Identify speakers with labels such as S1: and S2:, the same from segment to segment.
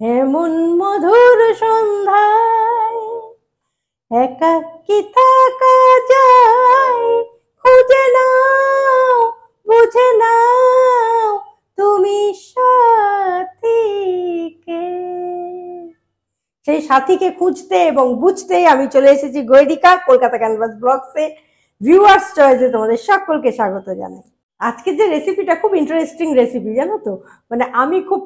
S1: এমন মধুর সন্ধ্যায় একাকী থাকা যায়, খুঁজে নাও বুঝে নাও তুমি সাথীকে। সেই সাথীকে খুঁজতে এবং বুঝতে আমি চলে এসেছি গৈরিকা কলকাতা ক্যানভাস ব্লগসে। ভিউয়ার্স চয়েসে তোমাদের সকলকে স্বাগত জানাই। আজকের যে রেসিপিটা খুব ইন্টারেস্টিং রেসিপি, জানো তো, মানে আমি খুব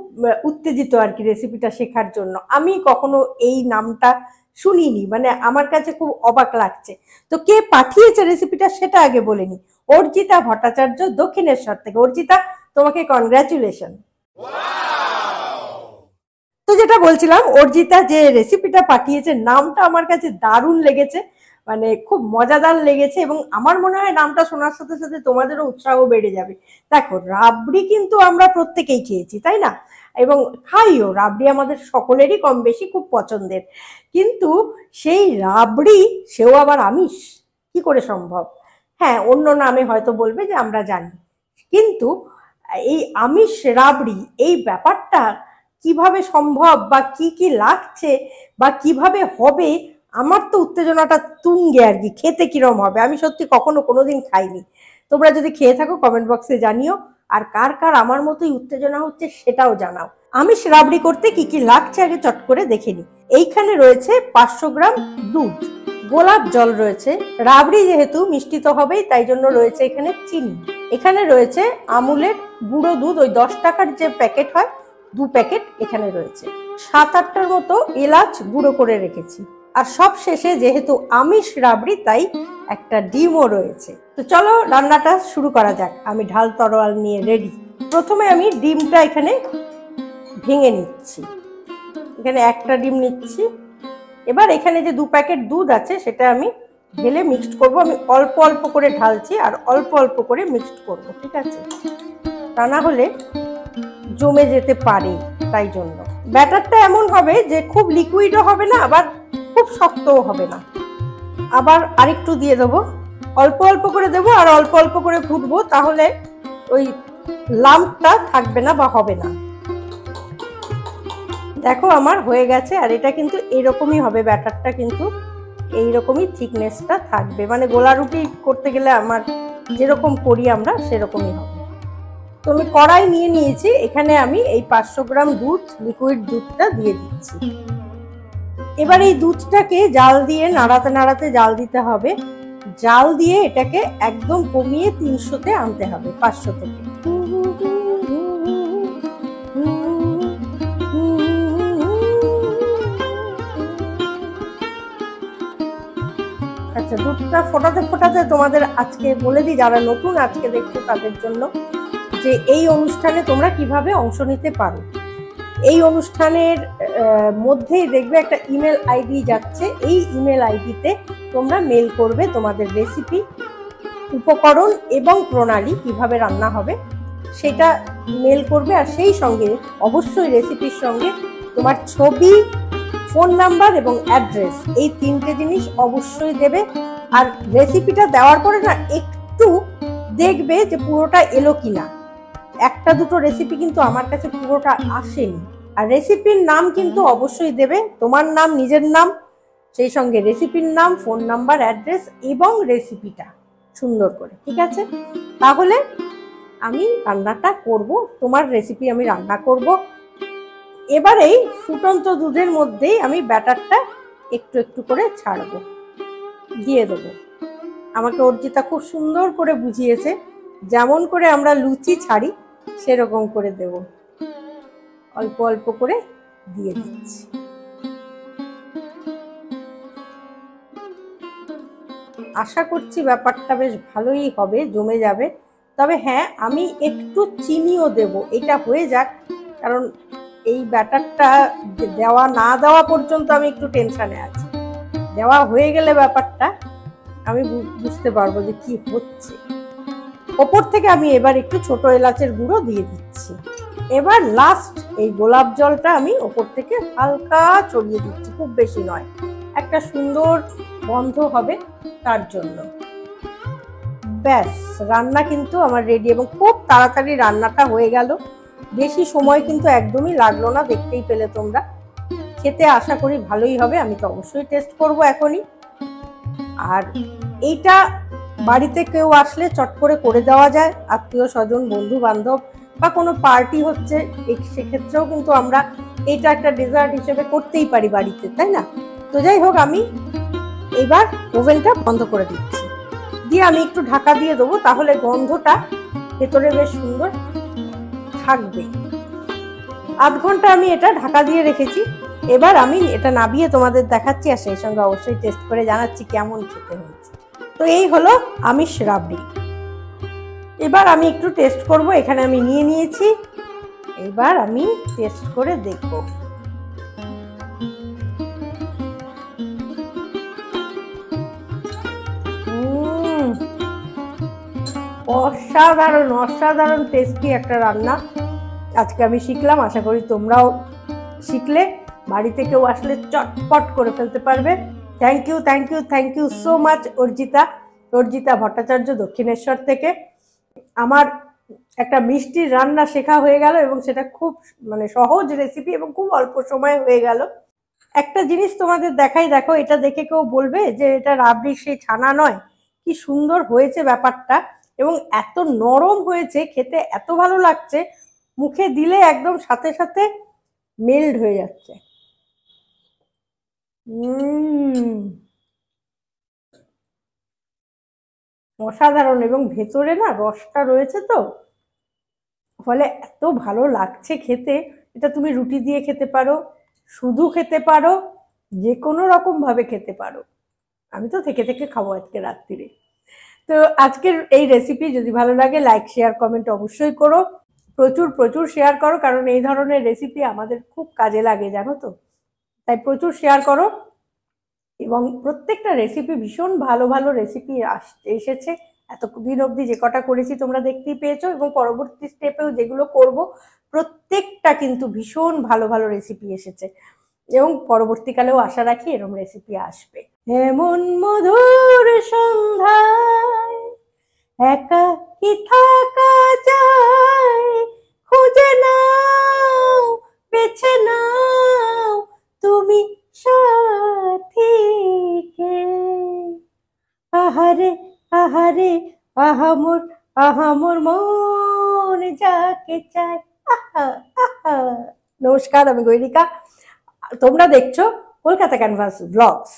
S1: উত্তেজিত আর কি রেসিপিটা শেখার জন্য। আমি কখনো এই নামটা শুনিনি, মানে আমার কাছে খুব অবাক লাগছে। তো কে পাঠিয়েছে রেসিপিটা সেটা আগে বলে নি। অর্জিতা ভট্টাচার্য, দক্ষিণেশ্বর থেকে। অর্জিতা, তোমাকে কনগ্রাচুলেশন। তো যেটা বলছিলাম, অর্জিতা যে রেসিপিটা পাঠিয়েছে নামটা আমার কাছে দারুণ লেগেছে, মানে খুব মজাদার লেগেছে, এবং আমার মনে হয় নামটা শোনার সাথে সাথে তোমাদেরও উৎসাহ বেড়ে যাবে। দেখো, রাবড়ি কিন্তু আমরা প্রত্যেকেই খেয়েছি, তাই না? এবং খাইও। রাবড়ি আমাদের সকলেরই কম বেশি খুব পছন্দের, কিন্তু সেই রাবড়ি সেও আবার আমিষ, কি করে সম্ভব? হ্যাঁ, অন্য নামে হয়তো বলবে যে আমরা জানি, কিন্তু এই আমিষ রাবড়ি, এই ব্যাপারটা কিভাবে সম্ভব বা কি কি লাগছে বা কিভাবে হবে, আমার তো উত্তেজনাটা তুঙ্গে আর কি। খেতে কিরম হবে আমি সত্যি কখনো কোনোদিন খাইনি। তোমরা যদি খেয়ে থাকো কমেন্ট বক্সে জানিও, আর কার কার আমার মতোই উত্তেজনা হচ্ছে সেটাও জানাও। আমিষ রাবড়ি করতে কি কি লাগছে আগে চট করে দেখে নি। এইখানে রয়েছে 500 গ্রাম দুধ, গোলাপ জল রয়েছে, রাবড়ি যেহেতু মিষ্টি তো হবেই তাই জন্য রয়েছে এখানে চিনি, এখানে রয়েছে আমুলের গুঁড়ো দুধ, ওই 10 টাকার যে প্যাকেট হয় 2 প্যাকেট এখানে রয়েছে, 7-8টার মতো এলাচ গুঁড়ো করে রেখেছি, আর সব শেষে যেহেতু আমিষ রাবড়ি তাই একটা ডিমও রয়েছে। তো চলো রান্নাটা শুরু করা যাক। আমি ঢাল তরোয়াল নিয়ে রেডি। প্রথমে আমি ডিমটা এখানে ভেঙে নিচ্ছি, এখানে একটা ডিম নিচ্ছি। এবার এখানে যে 2 প্যাকেট দুধ আছে সেটা আমি ঢেলে মিক্সড করব। আমি অল্প অল্প করে ঢালছি আর অল্প অল্প করে মিক্সড করব, ঠিক আছে? তা না হলে জমে যেতে পারে, তাই জন্য ব্যাটারটা এমন হবে যে খুব লিকুইডও হবে না, আবার খুব শক্তও হবে না। আবার আরেকটু দিয়ে দেবো, অল্প অল্প করে দেবো আর অল্প অল্প করে ফুটবো, তাহলে ওই লাম্পটা থাকবে না বা হবে না। দেখো আমার হয়ে গেছে, আর এটা কিন্তু এরকমই হবে, ব্যাটারটা কিন্তু এইরকমই থিকনেসটা থাকবে, মানে গোলা রুটি করতে গেলে আমার যেরকম করি আমরা সেরকমই হবে। তো আমি কড়াই নিয়ে নিয়েছি, এখানে আমি এই 500 গ্রাম দুধ, লিকুইড দুধটা দিয়ে দিচ্ছি। এবার এই দুধটাকে জাল দিয়ে নাড়াতে নাড়াতে জাল দিতে হবে। জাল দিয়ে এটাকে একদম কমিয়ে 300-তে আনতে হবে 500 থেকে। আচ্ছা, দুধটা ফোটাতে ফোটাতে তোমাদের আজকে বলে দিই, যারা নতুন আজকে দেখছো তাদের জন্য, যে এই অনুষ্ঠানে তোমরা কিভাবে অংশ নিতে পারো। এই অনুষ্ঠানের মধ্যেই দেখবে একটা ইমেল আইডি যাচ্ছে, এই ইমেল আইডিতে তোমরা মেল করবে তোমাদের রেসিপি, উপকরণ এবং প্রণালী কিভাবে রান্না হবে সেটা মেল করবে, আর সেই সঙ্গে অবশ্যই রেসিপির সঙ্গে তোমার ছবি, ফোন নাম্বার এবং অ্যাড্রেস, এই 3টে জিনিস অবশ্যই দেবে। আর রেসিপিটা দেওয়ার পরে না একটু দেখবে যে পুরোটা এলো কিনা। একটা দুটো রেসিপি কিন্তু আমার কাছে পুরোটা আসেনি। আর রেসিপির নাম কিন্তু অবশ্যই দেবে, তোমার নাম, নিজের নাম, সেই সঙ্গে রেসিপির নাম, ফোন নাম্বার, অ্যাড্রেস এবং রেসিপিটা সুন্দর করে, ঠিক আছে? তাহলে আমি রান্নাটা করব, তোমার রেসিপি আমি রান্না করব। এবার এই ফুটন্ত দুধের মধ্যেই আমি ব্যাটারটা একটু একটু করে ছাড়বো, দিয়ে দেবো। আমাকে অর্জিতা খুব সুন্দর করে বুঝিয়েছে, যেমন করে আমরা লুচি ছাড়ি সেরকম করে দেব, অল্প অল্প করে দিয়ে দিচ্ছি। আশা করছি ব্যাপারটা বেশ ভালোই হবে, জমে যাবে। তবে হ্যাঁ, আমি একটু চিনিও দেব, এটা হয়ে যাক, কারণ এই ব্যাটারটা দেওয়া না দেওয়া পর্যন্ত আমি একটু টেনশনে আছি। দেওয়া হয়ে গেলে ব্যাপারটা আমি বুঝতে পারবো যে কি হচ্ছে। ওপর থেকে আমি এবার একটু ছোট এলাচের গুঁড়ো দিয়ে দিচ্ছি। এবার লাস্ট এই গোলাপ জলটা আমি ওপর থেকে হালকা ছড়িয়ে দিচ্ছি, খুব বেশি নয়, একটা সুন্দর গন্ধ হবে তার জন্য। ব্যাস, রান্না কিন্তু আমার রেডি, এবং খুব তাড়াতাড়ি রান্নাটা হয়ে গেল। বেশি সময় কিন্তু একদমই লাগলো না, দেখতেই পেলে তোমরা। খেতে আশা করি ভালোই হবে, আমি তো অবশ্যই টেস্ট করব এখনই। আর এইটা বাড়িতে কেউ আসলে চট করে দেওয়া যায়, আত্মীয় স্বজন বন্ধু বান্ধব বা কোনো পার্টি হচ্ছে, সেক্ষেত্রেও কিন্তু আমরা এটা একটা ডেজার্ট হিসেবে করতেই পারি বাড়িতে, তাই না? তো যাই হোক, আমি এবার ওভেনটা বন্ধ করে দিচ্ছি, দিয়ে আমি একটু ঢাকা দিয়ে দেবো, তাহলে গন্ধটা ভেতরে বেশ সুন্দর থাকবে। আধ ঘন্টা আমি এটা ঢাকা দিয়ে রেখেছি। এবার আমি এটা নাবিয়ে তোমাদের দেখাচ্ছি, আর সেই সঙ্গে অবশ্যই টেস্ট করে জানাচ্ছি কেমন খেতে হয়েছে। তো এই হলো আমিষ রাবড়ি। এবার আমি একটু টেস্ট করব, এখানে আমি নিয়ে নিয়েছি, এবার আমি টেস্ট করে দেখব। অসাধারণ অসাধারণ টেস্টি একটা রান্না আজকে আমি শিখলাম, আশা করি তোমরাও শিখলে বাড়িতে কেউ আসলে চটপট করে ফেলতে পারবে। Thank you thank you thank you so much Arjita Bhattacharya Dakshineswar থেকে। আমার একটা মিষ্টির রান্না শেখা হয়ে গেল, এবং সেটা খুব সহজ রেসিপি এবং খুব অল্প সময় হয়ে গেল। একটা জিনিস তোমাদের দেখাই, দেখো, এটা দেখে কেউ বলবে যে এটা রাবড়ির সেই ছানা নয়। কি সুন্দর হয়েছে ব্যাপারটা, এবং এত নরম হয়েছে, খেতে এত ভালো লাগছে, মুখে দিলে একদম সাথে সাথে মেল্ট হয়ে যাচ্ছে। অসাধারণ, এবং ভেতরে না রসটা রয়েছে, তো ফলে এত ভালো লাগছে খেতে। এটা তুমি রুটি দিয়ে খেতে পারো, শুধু খেতে পারো, যে কোনো রকম ভাবে খেতে পারো। আমি তো থেকে থেকে খাবো আজকে রাত্রিরে। তো আজকের এই রেসিপি যদি ভালো লাগে, লাইক শেয়ার কমেন্ট অবশ্যই করো, প্রচুর প্রচুর শেয়ার করো, কারণ এই ধরনের রেসিপি আমাদের খুব কাজে লাগে, জানো তো। তাই প্রচুর শেয়ার করো, এবং প্রত্যেকটা রেসিপি ভীষণ ভালো ভালো রেসিপি এসেছে এতদিন অবধি, যে কটা করেছি তোমরা দেখতেই পেয়েছো, এবং পরবর্তী স্টেপেও যেগুলো করব প্রত্যেকটা কিন্তু ভীষণ ভালো ভালো রেসিপি এসেছে, এবং পরবর্তীকালেও আশা রাখি এরকম রেসিপি আসবে। এমন মধুর সন্ধ্যায় একা কি থাকা যায়, খুঁজে নাও, বেছে নাও তুমি সাথীকে। আহারে আহারে আহামোর আহামোর মন যাকে চায়। আহা আহা। নমস্কার, আমি গৈরিকা, তোমরা দেখছো কলকাতা ক্যানভাস ব্লগস।